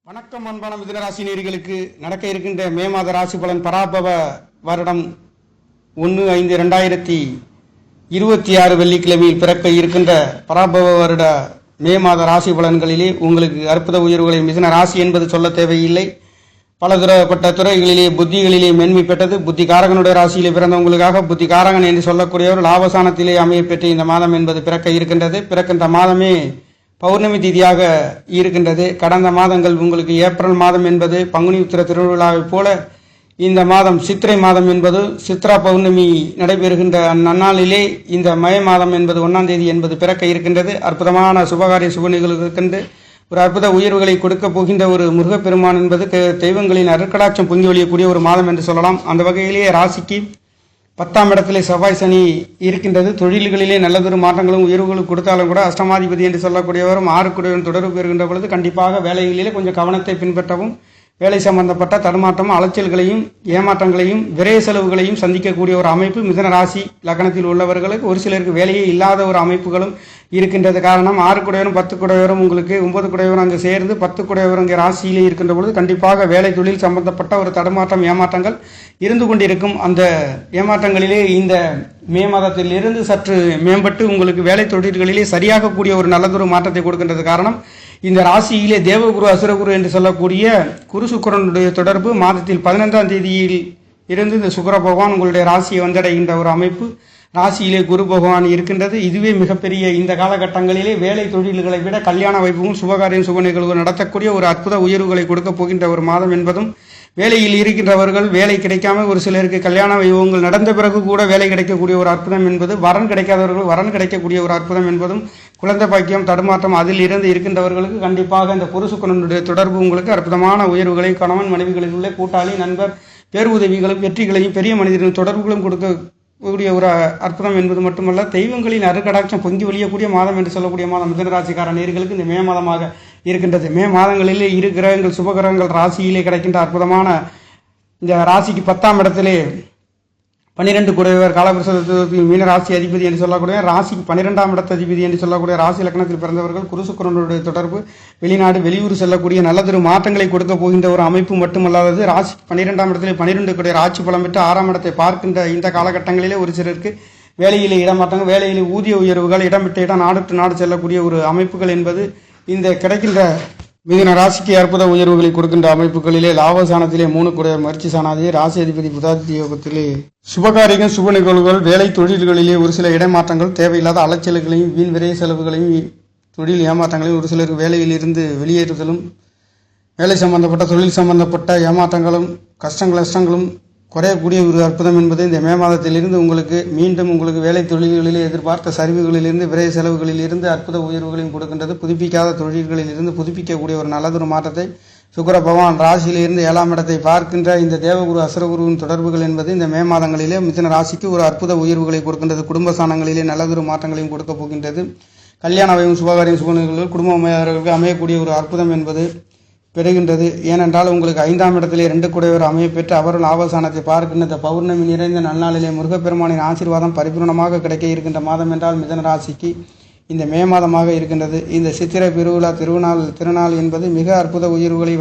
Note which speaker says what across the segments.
Speaker 1: வணக்கம் அன்பான மிதுனராசி நேயர்களுக்கு நடக்க இருக்கின்ற மே மாத ராசி பலன் பராபவ வருடம் 1/5/2026 வெள்ளிக்கிழமையில் பிறக்க இருக்கின்ற பராபவ வருட மே மாத ராசி பலன்களிலே உங்களுக்கு அற்புத உயர்வுகளை மிதுன ராசி என்பது சொல்ல தேவையில்லை. பலதரப்பட்ட துறைகளிலே புத்திகளிலே மேன்மை பெற்றது. புத்தி காரகனுடைய ராசியிலே பிறந்தவங்களுக்காக புத்தி காரகன் என்று சொல்லக்கூடியவர் லாபசானத்திலே அமைய பெற்று இந்த மாதம் என்பது பிறக்க இருக்கின்றது. பிறக்கின்ற மாதமே பௌர்ணமி திதியாக இருக்கின்றது. கடந்த மாதங்கள் உங்களுக்கு ஏப்ரல் மாதம் என்பது பங்குனி உத்திர திருவிழாவைப் போல இந்த மாதம் சித்திரை மாதம் என்பது சித்ரா பௌர்ணமி நடைபெறுகின்ற அந்நாளிலே இந்த மே மாதம் என்பது 1ஆம் தேதி என்பது பிறக்க இருக்கின்றது. அற்புதமான சுபகாரிய சுப நிகழ்வுகின்ற ஒரு அற்புத உயர்வுகளை கொடுக்க போகின்ற ஒரு முருகப்பெருமான் என்பது தெய்வங்களின் அருட்கடாட்சம் பொங்கி ஒழியக்கூடிய ஒரு மாதம் என்று சொல்லலாம். அந்த வகையிலேயே ராசிக்கு 10ஆம் இடத்திலே செவ்வாய் சனி இருக்கின்றது. தொழில்களிலே நல்லதொரு மாற்றங்களும் உயர்வுகளும் கொடுத்தாலும் கூட அஷ்டமாதிபதி என்று சொல்லக்கூடியவரும் 6 தொடர்பு பெறுகின்ற பொழுது கண்டிப்பாக வேலைகளிலே கொஞ்சம் கவனத்தை பின்பற்றவும், வேலை சம்பந்தப்பட்ட தடுமாற்றம் அலைச்சல்களையும் ஏமாற்றங்களையும் விரைய செலவுகளையும் சந்திக்கக்கூடிய ஒரு அமைப்பு மிதுன ராசி லக்னத்தில் உள்ளவர்களுக்கு ஒரு சிலருக்கு வேலையே இல்லாத ஒரு அமைப்புகளும் இருக்கின்றது. காரணம் 6 10 உங்களுக்கு 9 அங்கு சேர்ந்து 10 இங்கே ராசியிலே இருக்கின்ற பொழுது கண்டிப்பாக வேலை தொழில் சம்பந்தப்பட்ட ஒரு தடுமாற்றம் ஏமாற்றங்கள் இருந்து கொண்டிருக்கும். அந்த ஏமாற்றங்களிலே இந்த மே மாதத்தில் இருந்து சற்று மேம்பட்டு உங்களுக்கு வேலை தொழில்களிலே சரியாக கூடிய ஒரு நல்லதொரு மாற்றத்தை கொடுக்கின்றது. காரணம் இந்த ராசியிலே தேவகுரு அசுரகுரு என்று சொல்லக்கூடிய குரு சுக்கிரனுடைய தொடர்பு மாதத்தில் 15ஆம் தேதியில் இருந்து இந்த சுக்கிர பகவான் உங்களுடைய ராசியை வந்தடைகின்ற ஒரு அமைப்பு ராசியிலே குரு பகவான் இருக்கின்றது. இதுவே மிகப்பெரிய இந்த காலகட்டங்களிலே வேலை தொழில்களை விட கல்யாண வைப்பும் சுபகாரியம் சுப நிகழ்வு நடத்தக்கூடிய ஒரு அற்புத உயர்வுகளை கொடுக்க போகின்ற ஒரு மாதம் என்பதும், வேலையில் இருக்கின்றவர்கள் வேலை கிடைக்காம ஒரு சிலருக்கு கல்யாண வைபவங்கள் நடந்த பிறகு கூட வேலை கிடைக்கக்கூடிய ஒரு அற்புதம் என்பது, வரன் கிடைக்காதவர்கள் வரன் கிடைக்கக்கூடிய ஒரு அற்புதம் என்பதும், குழந்தை பாக்கியம் தடுமாற்றம் அதில் இருந்து இருக்கின்றவர்களுக்கு கண்டிப்பாக இந்த குரு சுக்கிரனுடைய தொடர்பு உங்களுக்கு அற்புதமான உயர்வுகளை கணவன் மனைவிகளில் உள்ள கூட்டாளி நண்பர் பேருதவிகளும் வெற்றிகளையும் பெரிய மனிதர்களின் தொடர்புகளும் கொடுக்கக்கூடிய ஒரு அற்புதம் என்பது மட்டுமல்ல, தெய்வங்களின் அருட்கடாட்சம் பொங்கி ஒழியக்கூடிய மாதம் என்று சொல்லக்கூடிய மாதம் மிதுனராசிக்கார நேயர்களுக்கு இந்த மே மாதமாக இருக்கின்றது. மே மாதங்களிலே 2 கிரகங்கள் சுபகிரகங்கள் ராசியிலே கிடைக்கின்ற அற்புதமான இந்த ராசிக்கு 10ஆம் இடத்திலே 12 குடையவர் காலபுருஷத்தில் மீன ராசி அதிபதி என்று சொல்லக்கூடிய ராசிக்கு 12ஆம் இடத்த அதிபதி என்று சொல்லக்கூடிய ராசி லக்னத்தில் பிறந்தவர்கள் குரு சுக்கிரனுடைய தொடர்பு வெளிநாடு வெளியூர் செல்லக்கூடிய நல்லதொரு மாற்றங்களை கொடுக்க போகின்ற ஒரு அமைப்பு மட்டுமல்லாதது, ராசி 12ஆம் இடத்திலே 12 குடைய ஆட்சி பலம் பெற்று 6ஆம் இடத்தை பார்க்கின்ற இந்த காலகட்டங்களிலே ஒரு சிலருக்கு வேலையிலே இடமாற்றங்கள், வேலையிலே ஊதிய உயர்வுகள், இடம் விட்டு இடம் நாடு நாடு செல்லக்கூடிய ஒரு அமைப்புகள் என்பது இந்த கிடைக்கின்ற மிதுன ராசிக்கு அற்புத உயர்வுகளை கொடுக்கின்ற அமைப்புகளிலே லாபசானத்திலே 3 குடைய மரிச்சி சாணாதியே ராசி அதிபதி புதாதி யோகத்திலே சுபகாரியம் சுப நிகழ்வுகள், வேலை தொழில்களிலே ஒரு சில இடமாற்றங்கள், தேவையில்லாத அலைச்சல்களையும் வீண் விரைய செலவுகளையும் தொழில் ஏமாற்றங்களையும், ஒரு சிலருக்கு வேலையில் இருந்து வெளியேறுதலும், வேலை சம்பந்தப்பட்ட தொழில் சம்பந்தப்பட்ட ஏமாற்றங்களும் கஷ்டங்களும் குறையக்கூடிய ஒரு அற்புதம் என்பது இந்த மே மாதத்திலிருந்து உங்களுக்கு மீண்டும் உங்களுக்கு வேலை தொழில்களிலே எதிர்பார்த்த சரிவுகளிலிருந்து விரைய செலவுகளில் இருந்து அற்புத உயர்வுகளையும் கொடுக்கின்றது. புதுப்பிக்காத தொழில்களில் இருந்து புதுப்பிக்கக்கூடிய ஒரு நல்லதொரு மாற்றத்தை சுக்கிர பகவான் ராசியிலிருந்து 7ஆம் இடத்தை பார்க்கின்ற இந்த தேவகுரு அசுரகுருவின் தொடர்புகள் என்பது இந்த மே மாதங்களிலே மிதுன ராசிக்கு ஒரு அற்புத உயர்வுகளை கொடுக்கின்றது. குடும்ப ஸ்தானங்களிலே நல்லதொரு மாற்றங்களையும் கொடுக்க போகின்றது. கல்யாண வயம் சுபகாரியம் சுபநிகழ்வுகள் குடும்பம் அமையக்கூடிய ஒரு அற்புதம் என்பது பெறுகின்றது. ஏனென்றால் உங்களுக்கு 5ஆம் இடத்திலே 2 குடையவர் அமைய பெற்று அவர்கள் ஆவசானத்தை பார்க்கின்ற பௌர்ணமி நிறைந்த நன்னாளிலே முருகப்பெருமானின் ஆசீர்வாதம் பரிபூர்ணமாக கிடைக்க இருக்கின்ற மாதம் என்றால் மிதுன ராசிக்கு இந்த மே மாதமாக இருக்கின்றது. இந்த சித்திரை பெருவிழா திருநாள் என்பது மிக அற்புத உயர்வுகளை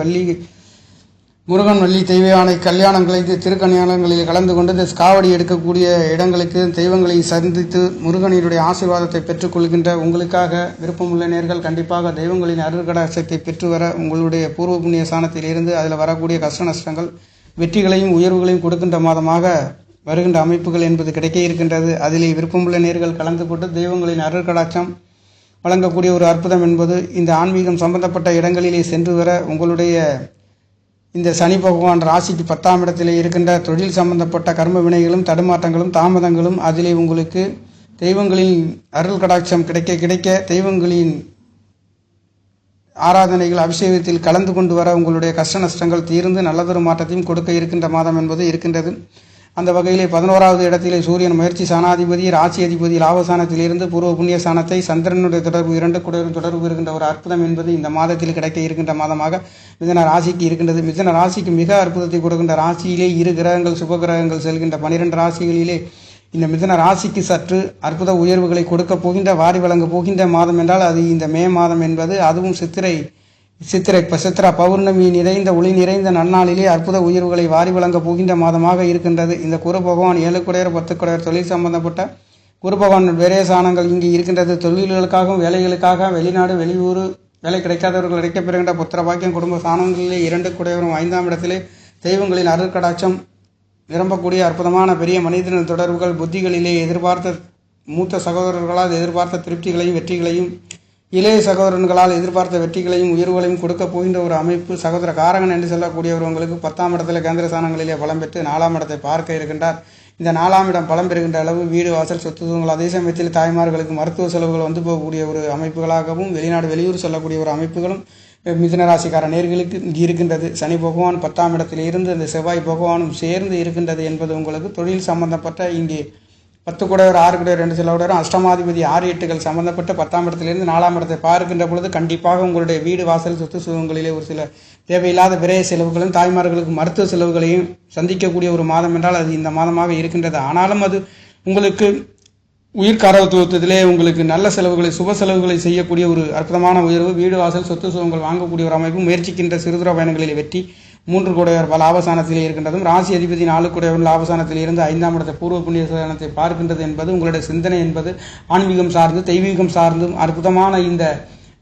Speaker 1: முருகன் வள்ளி தெய்வயானை கல்யாணங்களை திருக்கல்யாணங்களில் கலந்து கொண்டு இந்த காவடி எடுக்கக்கூடிய இடங்களுக்கு தெய்வங்களை சந்தித்து முருகனினுடைய ஆசீர்வாதத்தை பெற்றுக்கொள்கின்ற உங்களுக்காக விருப்பமுள்ள நேர்கள் கண்டிப்பாக தெய்வங்களின் அருட்கடாட்சத்தை பெற்று வர உங்களுடைய பூர்வ புண்ணிய ஸ்தானத்தில் இருந்து அதில் வரக்கூடிய கஷ்ட நஷ்டங்கள் வெற்றிகளையும் உயர்வுகளையும் கொடுக்கின்ற மாதமாக வருகின்ற அமைப்புகள் என்பது கிடைக்க இருக்கின்றது. அதிலே விருப்பமுள்ள நேர்கள் கலந்து கொண்டு தெய்வங்களின் அருட்கடாட்சம் வழங்கக்கூடிய ஒரு அற்புதம் என்பது இந்த ஆன்மீகம் சம்பந்தப்பட்ட இடங்களிலே சென்று வர உங்களுடைய இந்த சனி பகவான் ராசிக்கு 10ஆம் இடத்திலே இருக்கின்ற தொழில் சம்பந்தப்பட்ட கர்ம வினைகளும் தடுமாற்றங்களும் தாமதங்களும் அதிலே உங்களுக்கு தெய்வங்களின் அருள் கடாட்சம் கிடைக்க தெய்வங்களின் ஆராதனைகள் அபிஷேகத்தில் கலந்து கொண்டு வர உங்களுடைய கஷ்ட நஷ்டங்கள் தீர்ந்து நல்லதொரு மாற்றத்தையும் கொடுக்க இருக்கின்ற மாதம் என்பது இருக்கின்றது. அந்த வகையிலே 11வது இடத்திலே சூரியன் முயற்சி சாணாதிபதி ராசி அதிபதி லாபசானத்திலிருந்து பூர்வ புண்ணிய சாணத்தை சந்திரனுடைய தொடர்பு 2 குடையும் தொடர்பு இருக்கின்ற ஒரு அற்புதம் என்பது இந்த மாதத்தில் கிடைக்க இருக்கின்ற மாதமாக மிதுன ராசிக்கு இருக்கின்றது. மிதுன ராசிக்கு மிக அற்புதத்தை கொடுக்கின்ற ராசியிலே 2 கிரகங்கள் சுப கிரகங்கள் செல்கின்ற 12 ராசிகளிலே இந்த மிதுன ராசிக்கு சற்று அற்புத உயர்வுகளை கொடுக்க போகின்ற வாரி வழங்க போகின்ற மாதம் என்றால் அது இந்த மே மாதம் என்பது, அதுவும் சித்திரை சித்ரா பௌர்ணமி நிறைந்த ஒளி நிறைந்த நன்னாளிலே அற்புத உயர்வுகளை வாரி வழங்கப் போகின்ற மாதமாக இருக்கின்றது. இந்த குரு பகவான் 7 குடையர் 10 குடையர் தொழில் சம்பந்தப்பட்ட குரு பகவான் விரயசானங்கள் இங்கு இருக்கின்றது. தொழில்களுக்காகவும் வேலைகளுக்காக வெளிநாடு வெளியூர் வேலை கிடைக்காதவர்கள் கிடைக்கப்பெறுகின்ற புத்திர பாக்கியம் குடும்ப சாணங்களிலே 2 குடையவரும் 5ஆம் இடத்திலே தெய்வங்களின் அருட்கடாட்சம் நிரம்பக்கூடிய அற்புதமான பெரிய மனிதனின் தொடர்புகள் புத்திகளிலே எதிர்பார்த்த மூத்த சகோதரர்களால் எதிர்பார்த்த திருப்திகளையும் வெற்றிகளையும் இளைய சகோதரன்களால் எதிர்பார்த்த வெற்றிகளையும் உயர்வுகளையும் கொடுக்க போகின்ற ஒரு அமைப்பு. சகோதர காரகன் என்று சொல்லக்கூடியவர் உங்களுக்கு 10ஆம் இடத்துல கேந்திர ஸ்தானங்களிலே பலம் பெற்று 4ஆம் இடத்தை பார்க்க இருக்கின்றார். இந்த 4ஆம் இடம் பலம் பெறுகின்ற அளவு வீடு வாசல் சொத்துகள் அதே சமயத்தில் தாய்மார்களுக்கு மருத்துவ செலவுகள் வந்து போகக்கூடிய ஒரு அமைப்புகளாகவும் வெளிநாடு வெளியூர் செல்லக்கூடிய ஒரு அமைப்புகளும் மிதுன ராசிக்கார நேர்களுக்கு இங்கு இருக்கின்றது. சனி பகவான் 10ஆம் இடத்தில் இருந்து அந்த செவ்வாய் பகவானும் சேர்ந்து இருக்கின்றது என்பது உங்களுக்கு தொழில் சம்பந்தப்பட்ட இங்கே 10 குடையவர் 6 குடையவர் 2 சிலவுடையரும் அஷ்டமாதிபதி 6 8கள் சம்பந்தப்பட்ட 10ஆம் இடத்திலிருந்து 4ஆம் இடத்தை பார்க்கின்ற பொழுது கண்டிப்பாக உங்களுடைய வீடு வாசல் சொத்து சுகங்களிலே ஒரு சில தேவையில்லாத விரைய செலவுகளும் தாய்மார்களுக்கு மருத்துவ செலவுகளையும் சந்திக்கக்கூடிய ஒரு மாதம் என்றால் அது இந்த மாதமாக இருக்கின்றது. ஆனாலும் அது உங்களுக்கு உயிர்காரத்துவத்திலே உங்களுக்கு நல்ல செலவுகளை சுப செலவுகளை செய்யக்கூடிய ஒரு அற்புதமான உயர்வு. வீடு வாசல் சொத்து சுகங்கள் வாங்கக்கூடிய ஒரு அமைப்பு. முயற்சிக்கின்ற சிறுதுர பயணங்களில் வெற்றி. 3 குடையவர் லாபசானத்திலே இருக்கின்றதும் ராசி அதிபதி 4 குடையவர் லாபசானத்தில் இருந்து 5ஆம் இடத்தை பூர்வ புண்ணிய ஸ்தானத்தை பார்க்கின்றது என்பது உங்களுடைய சிந்தனை என்பது ஆன்மீகம் சார்ந்து தெய்வீகம் சார்ந்தும் அற்புதமான இந்த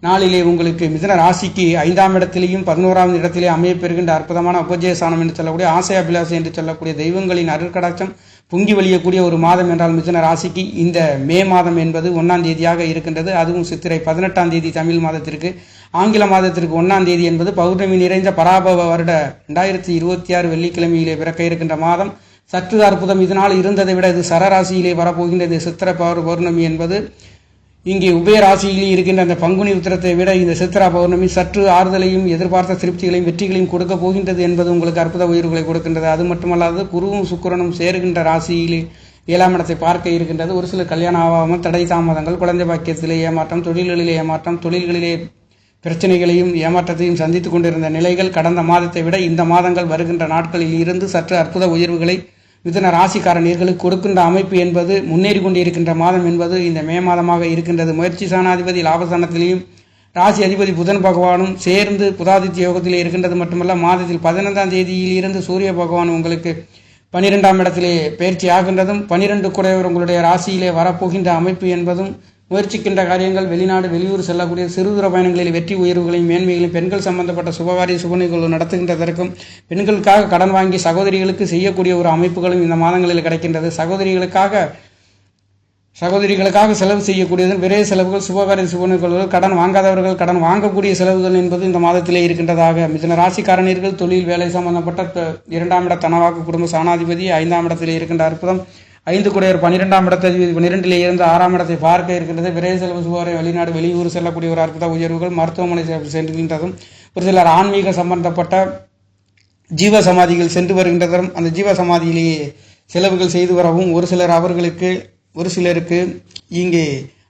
Speaker 1: நாளிலே உங்களுக்கு மிதுன ராசிக்கு 5ஆம் இடத்திலேயும் 11ஆம் இடத்திலே அமையப்பெறுகின்ற அற்புதமான உபஜயஸ்தானம் என்று சொல்லக்கூடிய ஆசை அபிலாசை என்று சொல்லக்கூடிய தெய்வங்களின் அருட்கடாட்சம் பொங்கி வழியக்கூடிய ஒரு மாதம் என்றால் மிதுன ராசிக்கு இந்த மே மாதம் என்பது 1ஆம் தேதியாக இருக்கின்றது. அதுவும் சித்திரை 18ஆம் தேதி தமிழ் மாதத்திற்கு, ஆங்கில மாதத்திற்கு 1ஆம் தேதி என்பது பௌர்ணமி நிறைந்த பராபவ வருட 2026 வெள்ளிக்கிழமையிலே பிறக்க இருக்கின்ற மாதம். சற்று அற்புதம் இதனால் இருந்ததை விட இது சரராசியிலே வரப்போகின்றது. சித்திர பௌர்ணமி என்பது இங்கே உபயராசியிலே இருக்கின்ற அந்த பங்குனி உத்திரத்தை விட இந்த சித்திரா பௌர்ணமி சற்று ஆறுதலையும் எதிர்பார்த்த திருப்திகளையும் வெற்றிகளையும் கொடுக்க போகின்றது என்பது உங்களுக்கு அற்புத உயர்வுகளை கொடுக்கின்றது. அது மட்டுமல்லாது குருவும் சுக்கிரனும் சேருகின்ற ராசியிலே 7ஆம் இடத்தை பார்க்க இருக்கின்றது. ஒரு சில கல்யாணம் ஆகாமல் தடை தாமதங்கள், குழந்தை பாக்கியத்திலே ஏமாற்றம், தொழில்களிலே ஏமாற்றம், தொழில்களிலே பிரச்சனைகளையும் ஏமாற்றத்தையும் சந்தித்துக் கொண்டிருந்த நிலைகள் கடந்த மாதத்தை விட இந்த மாதங்கள் வருகின்ற நாட்களில் இருந்து சற்று அற்புத உயர்வுகளை மிதுன ராசிக்கார நேர்களுக்கு கொடுக்கின்ற அமைப்பு என்பது முன்னேறி கொண்டிருக்கின்ற மாதம் என்பது இந்த மே மாதமாக இருக்கின்றது. முயற்சி சாணாதிபதி லாபஸ்தானத்திலேயும் ராசி அதிபதி புதன் பகவானும் சேர்ந்து புதாதித்ய யோகத்திலே இருக்கின்றது மட்டுமல்ல, மாதத்தில் 15ஆம் தேதியில் இருந்து சூரிய பகவான் உங்களுக்கு 12ஆம் இடத்திலே பயிற்சி ஆகின்றதும் 12 குடையவர் உங்களுடைய ராசியிலே வரப்போகின்ற அமைப்பு என்பதும் முயற்சிக்கின்ற காரியங்கள் வெளிநாடு வெளியூர் செல்லக்கூடிய சிறுதூர பயணங்களில் வெற்றி உயர்வுகளையும் மேன்மைகளையும் பெண்கள் சம்பந்தப்பட்ட சுபகாரிய சுபநிகழ்வு நடத்துகின்றதற்கும் பெண்களுக்காக கடன் வாங்கி சகோதரிகளுக்கு செய்யக்கூடிய ஒரு அமைப்புகளும் இந்த மாதங்களில் கிடைக்கின்றது. சகோதரிகளுக்காக செலவு செய்யக்கூடியது விரைய செலவுகள், சுபகாரிய சுபநிகழ்வுகள், கடன் வாங்காதவர்கள் கடன் வாங்கக்கூடிய செலவுகள் என்பது இந்த மாதத்திலே இருக்கின்றதாக. மிதுன ராசிக்காரணியர்கள் தொழில் வேலை சம்பந்தப்பட்ட 2ஆம் இட தனவாக்கு குடும்ப சாணாதிபதி 5ஆம் இடத்திலே இருக்கின்ற அற்புதம். 5 குடையர் 12ஆம் இடத்தை 12இலே இருந்து 6ஆம் இடத்தை பார்க்க இருக்கின்றது. விரைய செலவு சுகாரை வெளிநாடு வெளியூர் செல்லக்கூடிய ஒரு அற்புத உயர்வுகள், மருத்துவமனை சென்றுகின்றதும் ஒரு சிலர் ஆன்மீக சம்பந்தப்பட்ட ஜீவ சமாதிகள் சென்று வருகின்றதும் அந்த ஜீவ சமாதியிலேயே செலவுகள் செய்து வரவும் ஒரு சிலருக்கு இங்கே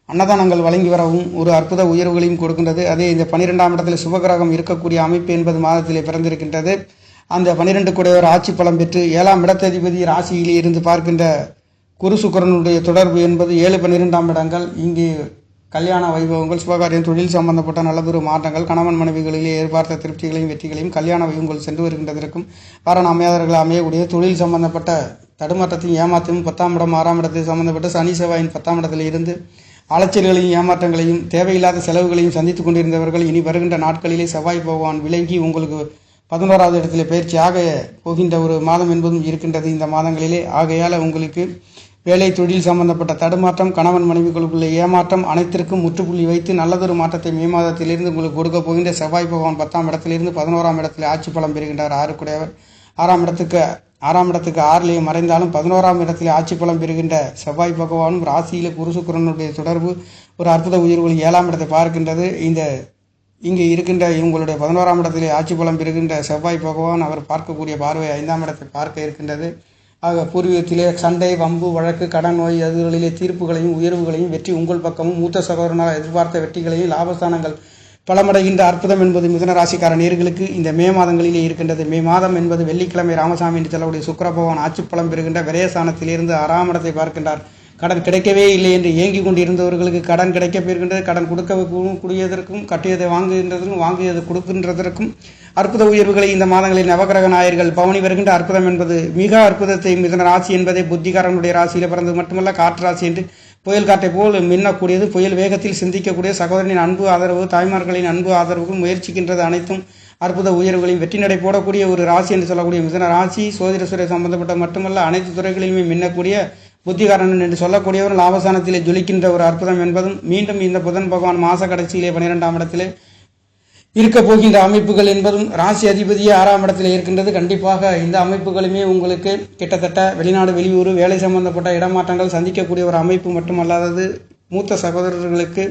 Speaker 1: அன்னதானங்கள் வழங்கி வரவும் ஒரு அற்புத உயர்வுகளையும் கொடுக்கின்றது. அதே இந்த 12ஆம் இடத்தில் சுபகிரகம் இருக்கக்கூடிய அமைப்பு என்பது மாதத்திலே பிறந்திருக்கின்றது. அந்த 12 குடையவர் ஆட்சி பலம் பெற்று 7ஆம் இடத்ததிபதி ராசியிலே இருந்து பார்க்கின்ற குரு சுக்கிரனுடைய தொடர்பு என்பது 7 12ஆம் இடங்கள். இங்கே கல்யாண வைபவங்கள், சுபகாரியம், தொழில் சம்பந்தப்பட்ட நல்லதொரு மாற்றங்கள், கணவன் மனைவிகளிலே எதிர்பார்த்த திருப்திகளையும் வெற்றிகளையும் கல்யாண வைபவங்கள் சென்று வருகின்றதற்கும் காரண அமையாதவர்கள் அமையக்கூடிய தொழில் சம்பந்தப்பட்ட தடுமாற்றத்தையும் ஏமாற்றமும் 10ஆம் இடம் 6ஆம் இடத்தில் சம்பந்தப்பட்ட சனி செவ்வாயின் 10ஆம் இடத்தில் இருந்து அலைச்சல்களையும் ஏமாற்றங்களையும் தேவையில்லாத செலவுகளையும் சந்தித்துக் கொண்டிருந்தவர்கள் இனி வருகின்ற நாட்களிலே செவ்வாய் பகவான் விளங்கி உங்களுக்கு 11ஆவது இடத்திலே பயிற்சியாக போகின்ற ஒரு மாதம் என்பதும் இருக்கின்றது இந்த மாதங்களிலே. ஆகையால் உங்களுக்கு வேலை தொழில் சம்பந்தப்பட்ட தடுமாற்றம், கணவன் மனைவிகளுக்குள்ள ஏமாற்றம் அனைத்திற்கும் முற்றுப்புள்ளி வைத்து நல்லதொரு மாற்றத்தை மே மாதத்திலிருந்து உங்களுக்கு கொடுக்க போகின்ற செவ்வாய் பகவான் 10ஆம் இடத்திலிருந்து 11ஆம் இடத்தில் ஆட்சி பலம் பெறுகின்றார். 6 குடையவர் 6ஆம் இடத்துக்கு 6லே மறைந்தாலும் 11ஆம் இடத்தில் ஆட்சி பலம் பெறுகின்ற செவ்வாய் பகவானும் ராசியிலே குரு சுக்கிரனுடைய தொடர்பு ஒரு அற்புத உயர்வுகள் 7ஆம் இடத்தை பார்க்கின்றது. இங்கே இருக்கின்ற இவங்களுடைய 11ஆம் இடத்திலே ஆட்சி பலம் பெறுகின்ற செவ்வாய் பகவான் அவர் பார்க்கக்கூடிய பார்வை 5ஆம் இடத்தை பார்க்க இருக்கின்றது. ஆக பூர்வீகத்திலே சண்டை, வம்பு, வழக்கு, கடன், நோய் அதுகளிலே தீர்ப்புகளையும் உயர்வுகளையும் வெற்றி உங்கள் பக்கமும் மூத்த சகோதரனால் எதிர்பார்த்த வெற்றிகளையும் லாபஸ்தானங்கள் பலமடைகின்ற அற்புதம் என்பது மிதுன ராசிக்கார நேர்களுக்கு இந்த மே மாதங்களிலே இருக்கின்றது. மே மாதம் என்பது வெள்ளிக்கிழமை ராமசாமி என்று சொல்லக்கூடிய சுக்கிர பகவான் ஆட்சி பலம் பெறுகின்ற விரயஸ்தானத்திலிருந்து 6ஆம் இடத்தை பார்க்கின்றார். கடன் கிடைக்கவே இல்லை என்று ஏங்கி கொண்டிருந்தவர்களுக்கு கடன் கிடைக்கப் பெறுகின்றது. கடன் கூடியதற்கும் கட்டியதை வாங்குகின்றதற்கும் வாங்கியதை கொடுக்கின்றதற்கும் அற்புத உயர்வுகளை இந்த மாதங்களில் நவகிரக நாயர்கள் பவனி வருகின்ற அற்புதம் என்பது மிக அற்புதத்தை மிதுன ராசி என்பதை புத்திகாரனுடைய ராசியில் பிறந்தது மட்டுமல்ல, காற்று ராசி என்று புயல் காற்றை போல் மின்னக்கூடியது, புயல் வேகத்தில் சிந்திக்கக்கூடிய சகோதரனின் அன்பு ஆதரவு, தாய்மார்களின் அன்பு ஆதரவுகள் முயற்சிக்கின்றது அனைத்தும் அற்புத உயர்வுகளையும் வெற்றி நடை போடக்கூடிய ஒரு ராசி என்று சொல்லக்கூடிய மிதுன ராசி சோதிட துறை சம்பந்தப்பட்ட மட்டுமல்ல அனைத்து துறைகளிலுமே மின்னக்கூடிய புத்திகாரன் என்று சொல்லக்கூடியவர் லாபஸ்தானத்திலே ஜொலிக்கின்ற ஒரு அற்புதம் என்பதும் மீண்டும் இந்த புதன் பகவான் மாச கடைசியிலே 12ஆம் இடத்திலே இருக்க போகின்ற அமைப்புகள் என்பதும் ராசி அதிபதியே 6ஆம் இடத்தில் இருக்கின்றது. கண்டிப்பாக இந்த அமைப்புகளுமே உங்களுக்கு கிட்டத்தட்ட வெளிநாடு வெளியூர் வேலை சம்பந்தப்பட்ட இடமாற்றங்கள் சந்திக்கக்கூடிய ஒரு அமைப்பு மட்டுமல்லாதது மூத்த சகோதரர்களுக்கு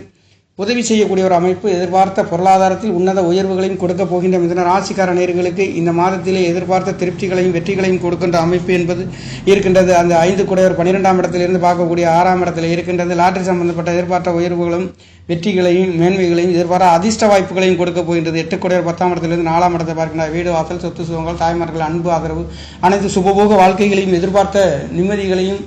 Speaker 1: உதவி செய்யக்கூடிய ஒரு அமைப்பு, எதிர்பார்த்த பொருளாதாரத்தில் உன்னத உயர்வுகளையும் கொடுக்க போகின்ற மிதுன ராசிக்கார நேயர்களுக்கு இந்த மாதத்திலே எதிர்பார்த்த திருப்திகளையும் வெற்றிகளையும் கொடுக்கின்ற அமைப்பு என்பது இருக்கின்றது. அந்த 5 குடையவர் 12ஆம் இடத்திலிருந்து பார்க்கக்கூடிய 6ஆம் இடத்தில் இருக்கின்றது. லாட்டரி சம்பந்தப்பட்ட எதிர்பார்த்த உயர்வுகளும் வெற்றிகளையும் மேன்மைகளையும் எதிர்பார்த்த அதிர்ஷ்ட வாய்ப்புகளையும் கொடுக்க போகின்றது. 8 குடையவர் 10ஆம் இடத்திலிருந்து 4ஆம் இடத்தை பார்க்கின்ற வீடு வாசல் சொத்து சுகங்கள் தாய்மார்கள் அன்பு ஆதரவு அனைத்து சுபபோக வாழ்க்கைகளையும் எதிர்பார்த்த நிம்மதிகளையும்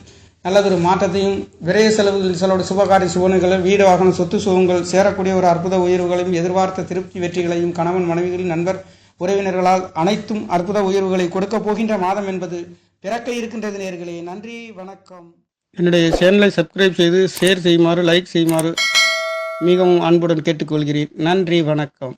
Speaker 1: நல்லதொரு மாற்றத்தையும் விரைய செலவுகளோட சுபகாரிய சுபனைகள் வீடு வாகன சொத்து சுகங்கள் சேரக்கூடிய ஒரு அற்புத உயர்வுகளையும் எதிர்பார்த்த திருப்தி வெற்றிகளையும் கணவன் மனைவிகளின் நண்பர் உறவினர்களால் அனைத்தும் அற்புத உயர்வுகளை கொடுக்க போகின்ற மாதம் என்பது பிறக்க இருக்கின்றது நேயர்களே. நன்றி, வணக்கம். என்னுடைய சேனலை சப்ஸ்கிரைப் செய்து ஷேர் செய்யுமாறு லைக் செய்யுமாறு மிகவும் அன்புடன் கேட்டுக்கொள்கிறேன். நன்றி, வணக்கம்.